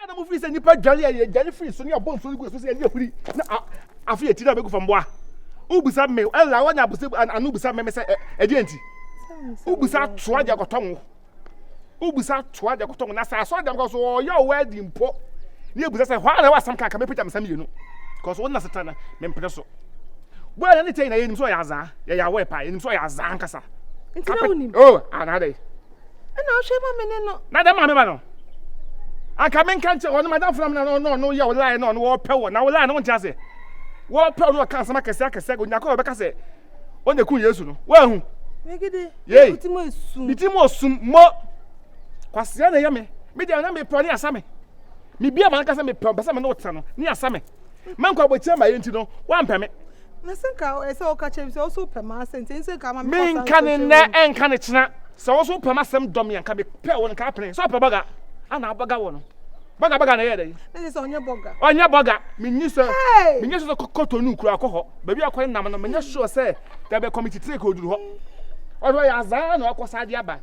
na mo fi se nipa dwale ya dwale free so ne abon so go so se ya firi na afi eti na be go fam boa ubusa me ela wanya busa anu busa me se enti ubusa toa de akoton ubusa toa de akoton na sa so dem ko so ya wadi mpo ne ubusa se hwa na wasam ka me pita me sam yenu cause wonna setana me mpre so bo na ne tey na yenim so ya za ya we pa yenim so ya za nkasa ntina unim oh anade na o sheba me ne no na dem ma me ba no aka men kan che ono madam from na no ya wo lie no wo pe wo na wo lie no ntia se wo pe no kan sama kese go nyako be ka se o ne ku Yesu no wa hu megede bitimo osum mo kwase na ya me dia na me pe ni asame me bia man ka se me pe be se me no tsa no ni asame man kwa bo chia ma yenti no wa mpe me na senka ese o ka che se o so pe ma sente se ka ma me min kan ne en kan china se o so pe ma sem dom yan ka be pe wo ka pren so pe baga ana baga wo no baga na ye dey na se onye boga minyi so kokoto nu kura akọ ba bi akọ nam no menya sure se da be committee take oduru ho odo ya za na akosa ade aba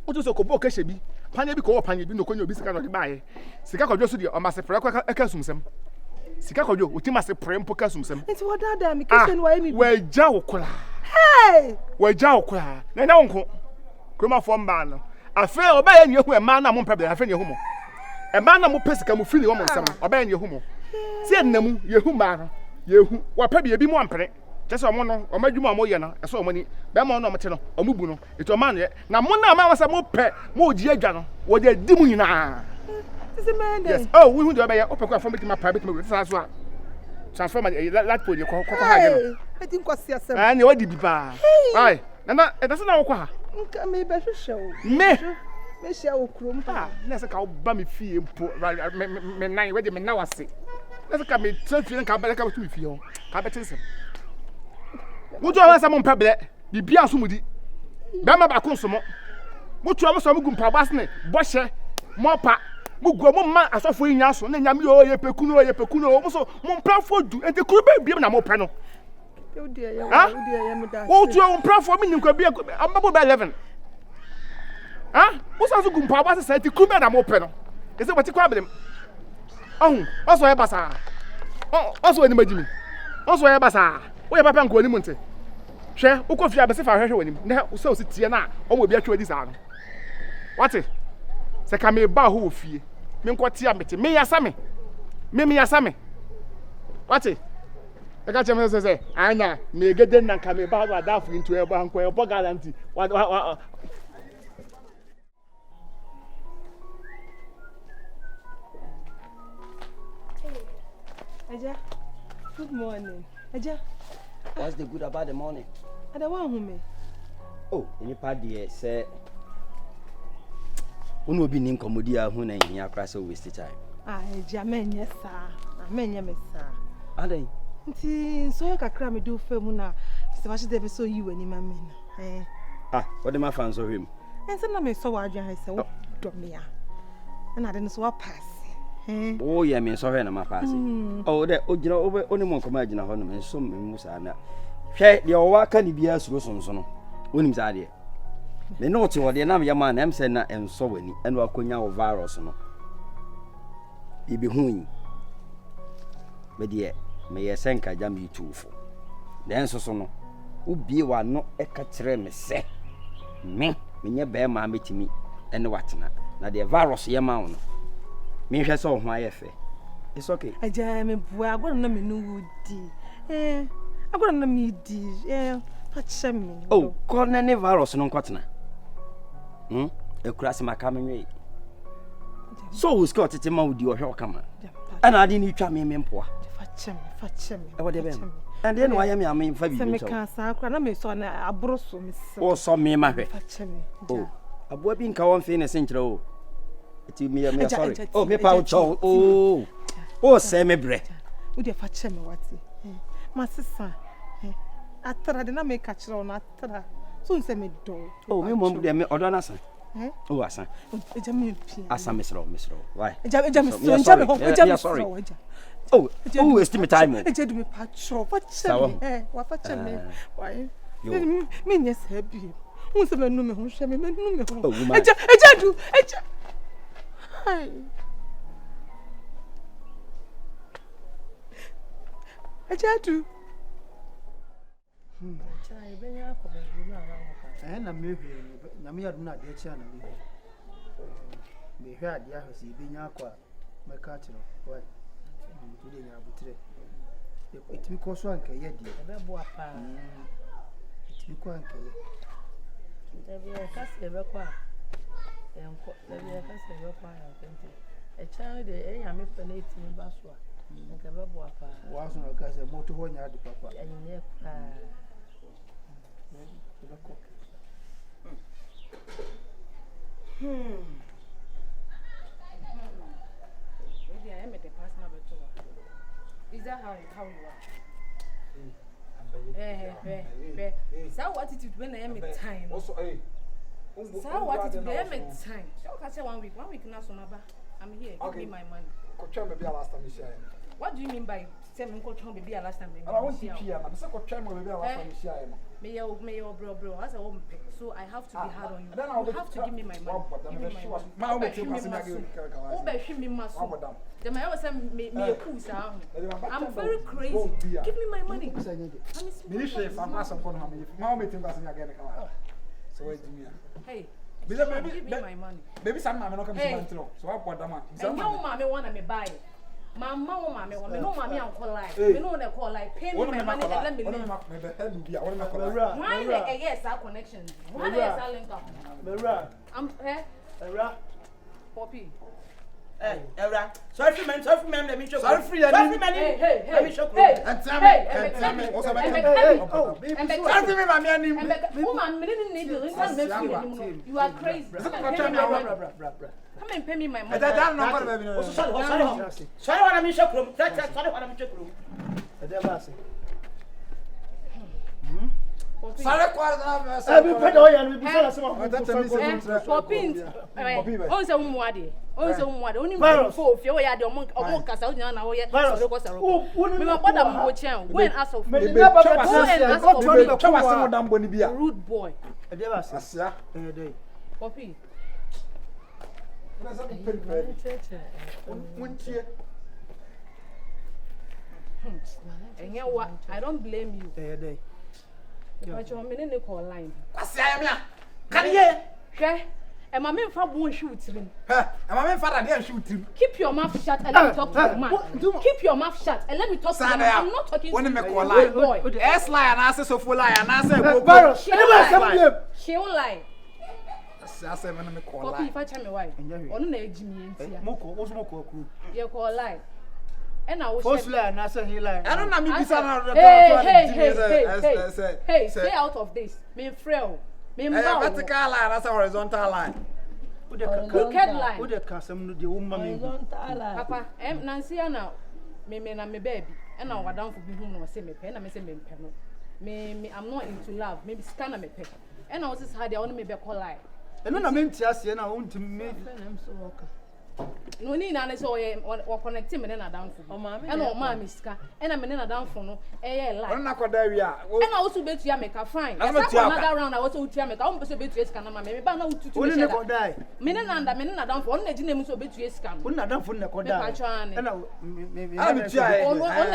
otu so kobo ka shebi panye bi ko panye bi no konyo bi sika no de baaye sika kodwo so de o mase pre ka sumsem sika kodwo o ti mase pre mpo ka sumsem enti wodada mi kisen wa emi wa ja okura na na wonko kroma fo mba no afa oba ye ne hu e ma na mo mpebe afa ne hu mo e ma na mo pesika mo fili wo mo nsam oba ye ne hu mo ti ennamu ye hu ma no ye hu wa pa bi mo ampere chese omo no o madwuma mo ye na eso omo ni be mo no mte no omo bu no eto ma no na mo na ma wasa mo pe mo oji adwa no wo de di mu nyina tise mende yes oh we hu de oba ye o pe kwa from ma private mo sa so a transform lat po je ko ha ge no eti nkwasi asem ah ne wadi bi pa ai na e da se na wo kwa ha nka me be hwehwe me hia wo krom pa na se ka wo ba me fie mpo me nan we de me na wase na se ka me trafie nka ba ka tu fie ho ka be tese mutu awa sa mo mpabre bibia nso mudi be ma ba ko nso mo mutu awa so mo gumpa basne bohye mopa mugu mo ma asofo nya so na nyame yo ye pekuno mo so mo mprafo du ente kuru be biem na mo pe no odi ya me da wo tu o mprafo mi nkwa bia amabo be 11 wo sa so gumpa basne sa ente kuru be na mo pe no ese wati kwa belem oso ye basa oso ni majimi oso ye basa wo ye papa nko ni munte hwe ukofi abese fa hwehwe wanim na so o sitie na o mo bia twa di sa no wate se ka me ba ho ofie me nkwoti amete me yasa me wate e ka cheme se anya Melegede na ka me ba da fu into e ba nko e bo guarantee Aja, good morning. Aja, what's the good about the morning? I don't want home. Oh, any party say unu obi ni nkomodi a hu na yin akra so waste time. Aja menye sa. Menye me sa. Adan. Nti so ya kakra me do fam na se ba de be so yi wani ma me na. What dem afan so hwem? Ense na me so wa adwan ha se wo do me ya. Na de no so wa pass. Oh yeah, me so hwe na ma pass. Oh de ogina oni mo nkoma agina ho no me so me musa na. Hwe de o wa ka ni bia suro sonso no. Onim za de. Me no ti wo de na me yama na em se na enso wani eno akonya wo virus no. Ibi hu me de me ye senka jam yitufo. Den so no. Ubie wa no e ka kire me se. Me nye be ma metimi ene watena. Na de virus ye ma wo no. Me hwe so ho ayefe. It's okay. Aja me bua agora na me no wudi. Agora na me di. Fache me. Oh, corona virus no kwatena. Ekura se maka menwe. So we scott tete ma wudi o hwe okama. Ana ade ni twa me mpoa. Fache me. E wo de be. And then why am I am fa bi so. Se me ka sa akura na me so na abro so me se. O so me ma hwe. Fache me. Oh. Aboa bi nka won fe na senkyere o. Eti me sorry. Oh, me pa ucho. Oh, say me bre. Wo de fache me wati. Ma sisa. Atra de na me ka kire ona atra. So nse me do. Oh, me mom de me odo na san. Oh, asan. Eja me pi. Asan misro. Why? Eja me so eja me ho. Eja me sorry. Oh, waste me time. Eja do me patro. Fache me. Wa fache me. Why? Me nyes happy. Unse me no me ho hwe me no me ho. Eja do. Eja. Hi. Atuu. Chai benya ko be no ara Eh na mehwe na me yadu na de chi na me. Me hwe ade ahụ si benya akwa meka chiro. Why? To de nya butre. Etimi ko so anka ye die. be bo apa. Etimi ko anka ye. Debi e ka se be kwa. Enko debi e ka se be kwa ya kente. E chan de e nya me fe na etimi ba so a. Nka be bo apa. Wa so na ka se moto ho nya ade papa. Enye kwa. Maybe I am at the personal better. Is that how you are? So what attitude when I am at time? So what attitude I am at time? So I say 1 week. 1 week now, so I'm here. Give me my money. What do you mean by saying coach home baby last time? I want to hear. I'm so coach home baby last time. May your bro. As a woman, so I have to be hard on you. You have to give me my money. Give me my money. Then I always say me a cool sound. I'm very crazy. Give me my money. Hey. Give me my money. Baby, some man not come to so I bought them. And your mommy want me buy. My mama, no mommy, I'm call like. You know they call like pay me my money and let me live. Why yes, our connection. Why yes, I link up. I'm Poppy. Hey, Era. Sorry for man, let me show. Sorry for you. Let me show. And tell me. Also, sorry for me, my man. Woman, you are crazy. Come and pay me my money. Sorry, what I'm in shock room. Sorry, what I'm in shock room. Sorry, only for if you are the monk or Casa now yet. When ask of rude boy. Poppy. And you know what? I don't blame you. But you're a minute call line. Can you? And my man father won't shoot him. And my man father didn't shoot him. Keep your mouth shut and let me talk to your man. Keep your mouth shut and let me talk to your man. I'm not talking to you. Boy. S lie and answer so full lie and answer. She won't lie. I say when I call Poppy, if I tell me why. On the edge, you call lie. And I was first lie and answer he lie. I don't know me. Hey, stay out of this. Me frail. Me vertical line, that's a horizontal line. Crooked line. Who the custom the woman? Papa, Nancy, now, me and me baby. And now, what down for me home or say me pen, and I say me pen. Me, I'm not into love. Maybe scanner me pen. And I was just had the only maybe call lie. And when I meant to ask you, I want to make I'm so okay. No need na so or connect him and down for. Oh mommy. And oh mommy ska. And I'm in down for no. Lie. I'm not there we are. And I also bet you make a fine. Another round I also to make. I want to bet you scan my maybe but now to die. Minna down for only name so bet you scan. Wouldn't have done for the corner. And maybe I'm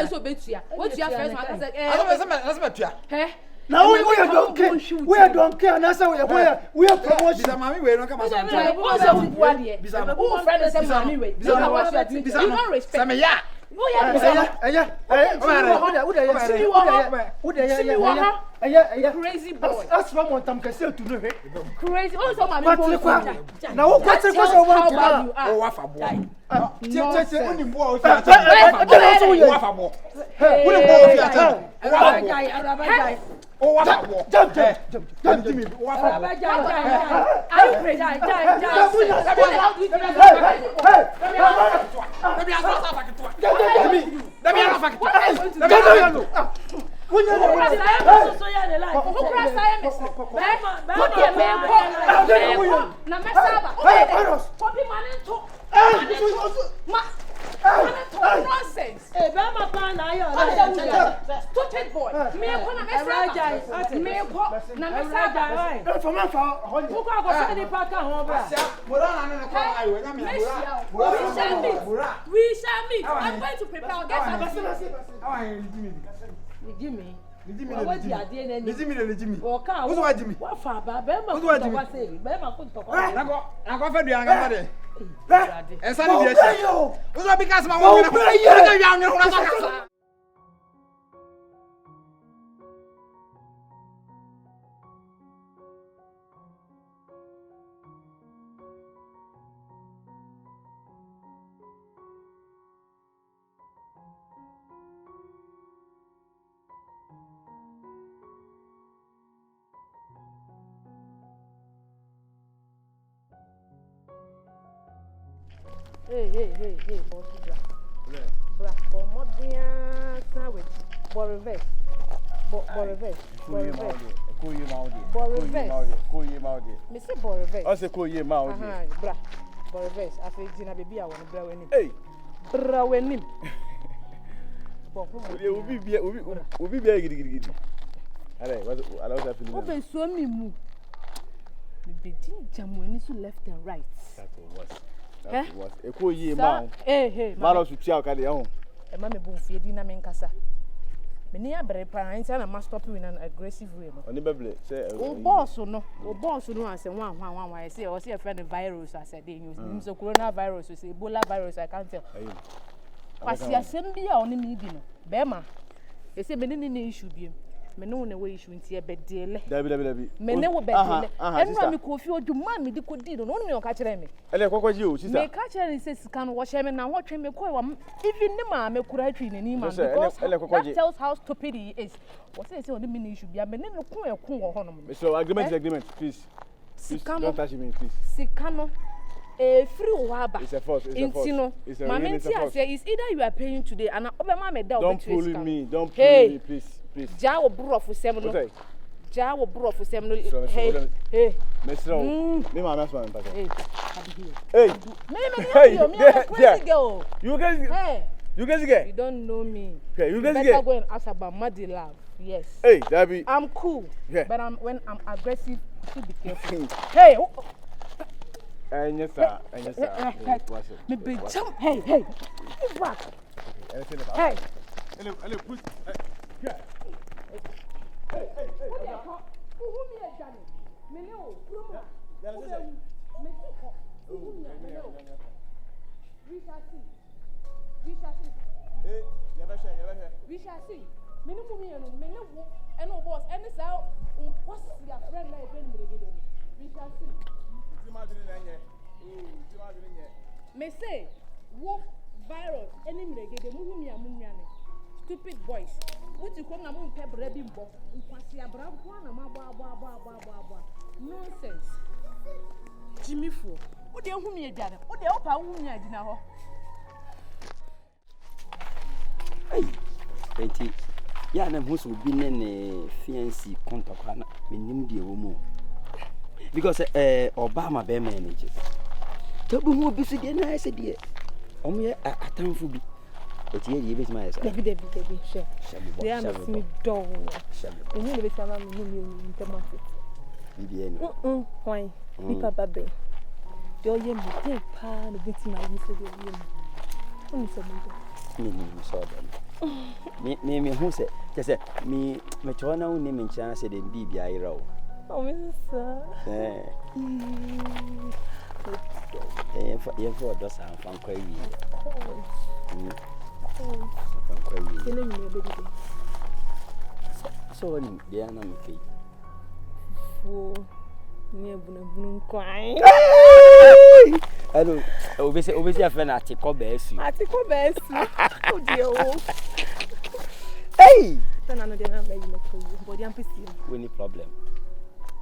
so bet you. What's your first one? I said, eh. Now we don't care. We don't care. And that's how we are promotion. Mommy, we don't come out. Who friend is mommy way? You don't respect. Crazy boy. That's from what I'm saying to know. Crazy. Also, my now what's the question? Oh, what jump. Are you crazy? Nonsense. Stupid boy. Me we shall meet. I'm going to prepare. Jimmy. Jimmy. What you are doing? Jimmy. Or car. Who's what Jimmy? What for? Bema. Who's what Jimmy? Bema could talk. I go for the young and Sunny. Who's what because my woman? Hey, boss, bra, modern sandwich, reverse. Me say reverse. I say call you Maudi. Bra, reverse. I say Gina baby I want bra when him. Hey, bra when him. Ubi be gidi. Alright, what allow that feeling. Open so me mu. Me be jam when so left and right. That was a cool year, man. Hey, Maros with Chow Caddy on. A mammy boom for Dina Mencasa. Many are very parents and I must stop you in an aggressive way. On the Bible, say, oh, boss or no, I say one, I say, or see a friend of virus. I said, they use so coronavirus, say Ebola virus. I can't tell. But see, I send me on the meeting. Bema, they say, many issue be. Me no one way issue into a bed deal. Debbie. Me never bed. And when me coffee or do man me the could do no me catch me. And what was you? She said, catch her and says, can watch him and watch him. Even the man me could train any man because that tells how stupid he is. What I say on the mini should be a man no cool. So agreement, please. Don't touch me, please. Sikano. A free waba. It's a force. It's either you are paying today and Obama me don't pull me. Don't pull me, please. Ja will bro for 7. Ja will bro for 7. Hey. Mr. Me my man. Hey. You guys get. You don't know me. Okay, you guys get. Better go and ask about Muddy Love. Yes. Hey, Debbie. I'm cool. Yeah. But when I'm aggressive, you be careful. Hey. Yes, sir. Me be jump. Hey. Back. Hey. Hello, push. Yeah. Hey. Who me a Johnny? Me no. We shall see. Hey, we shall see. Me no me no. And no boss. And this out. What's your friend like when Melegede? We shall see. Me say, wolf virus. Any Melegede. Muhumia. Stupid boys. What you call na mo pep ready bo. Nkwasi abra kwa na ma bo. Nonsense. Jimmy fo. Wo de hu mi adwane. Wo de opa hu mi adina ho. Hey. Enti ya na mo so bi ne fiancé contact na menim de wo mu. Because Obama be manage. Tabu hu bi so de na ase de. Omo ye atamfo bi. Eti ye bit my say. Debi sure. They are me dog. You know the bit am me intermarket. Bien. Why? Nipa babe. Do ye me dey pa no bit my you say dey ye me. Who say me? Me so dem. Me who say? Just say me chona won me nchana say dem bibia ira o. Oh me sir. Ye for do san fan kwa wi. So when they are not me for near Bunun crying. I don't obviously a friend at the Cobes. Oh dear. Hey! Then I know they're not very much for you, but I'm pissed. Any problem?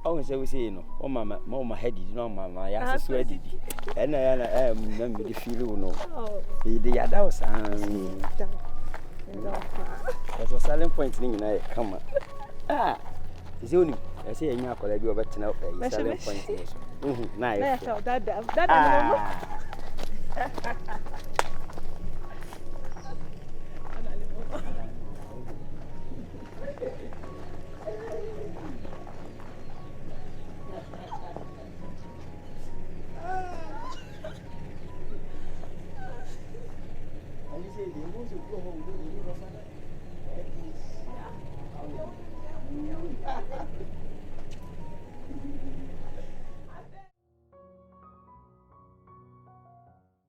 Oh, say we say, you know, oh, Mama headed, you know, Mama, I sweated. And I remember the feel, no. The other was that's a silent point in I come. It's only I say, you are you over to know a silent point. Nice.